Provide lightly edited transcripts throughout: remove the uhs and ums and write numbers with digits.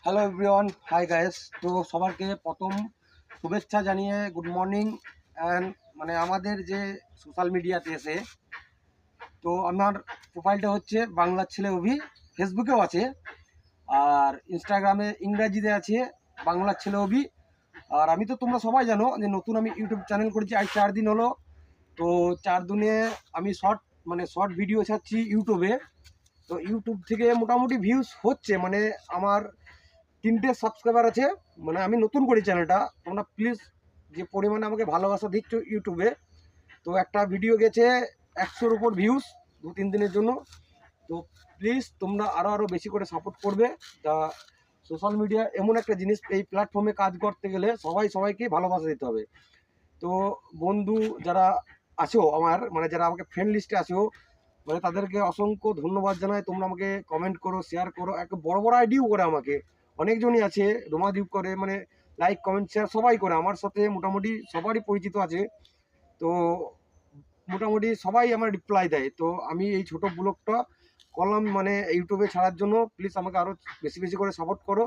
Hello everyone, hi guys. তো সবাইকে প্রথম শুভেচ্ছা জানিয়ে গুড মর্নিং। অ্যান্ড মানে আমাদের যে সোশ্যাল মিডিয়াতে এসে, তো আমার প্রোফাইলটা হচ্ছে বাংলার ছেলে অভি, ফেসবুকেও আছে, আর ইনস্টাগ্রামে ইংরাজিতে আছে বাংলার ছেলে অভি। আর আমি তো তোমরা সবাই জানো যে নতুন আমি ইউটিউব চ্যানেল করেছি, আজ 4 দিন হলো। তো 4 দিনে আমি শর্ট ভিডিও ছাড়ছি ইউটিউবে। তো ইউটিউব থেকে মোটামুটি ভিউজ হচ্ছে, মানে আমার 3টে সাবস্ক্রাইবার আছে। মানে আমি নতুন করি চ্যানেলটা, তোমরা প্লিজ যে পরিমাণে আমাকে ভালোবাসা দিচ্ছ ইউটিউবে, তো একটা ভিডিও গেছে 100-র উপর ভিউজ 2-3 দিনের জন্য। তো প্লিজ তোমরা আরও বেশি করে সাপোর্ট করবে। তা সোশ্যাল মিডিয়া এমন একটা জিনিস, এই প্ল্যাটফর্মে কাজ করতে গেলে সবাইকে ভালোবাসা দিতে হবে। তো বন্ধু যারা আছো আমার, মানে যারা আমাকে ফ্রেন্ড লিস্টে আছো, মানে তাদেরকে অসংখ্য ধন্যবাদ জানাই। তোমরা আমাকে কমেন্ট করো, শেয়ার করো, একটা বড় বড় আইডিও করে আমাকে অনেকজনই আছে, রোমাদিপ করে, মানে লাইক কমেন্ট শেয়ার সবাই করে। আমার সাথে মোটামুটি সবারই পরিচিত আছে। তো মোটামুটি সবাই আমার রিপ্লাই দেয়। তো আমি এই ছোট ব্লগটা করলাম মানে ইউটিউবে ছাড়ার জন্য। প্লিজ আমাকে আরও বেশি বেশি করে সাপোর্ট করো।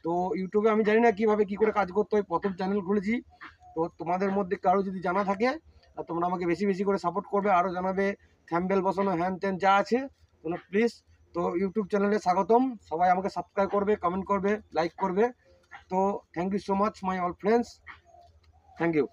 তো ইউটিউবে আমি জানি না কীভাবে কী করে কাজ করতে হয়, প্রথম চ্যানেল খুলেছি। তো তোমাদের মধ্যে কারো যদি জানা থাকে, আর তোমরা আমাকে বেশি বেশি করে সাপোর্ট করবে, আরও জানাবে, থ্যাম্বনেল বসানো হ্যান ত্যান যা আছে তোমরা প্লিজ। তো ইউটিউব চ্যানেলে স্বাগতম, সবাই আমাকে সাবস্ক্রাইব করবে, কমেন্ট করবে, লাইক করবে। তো thank you so much my all friends, thank you.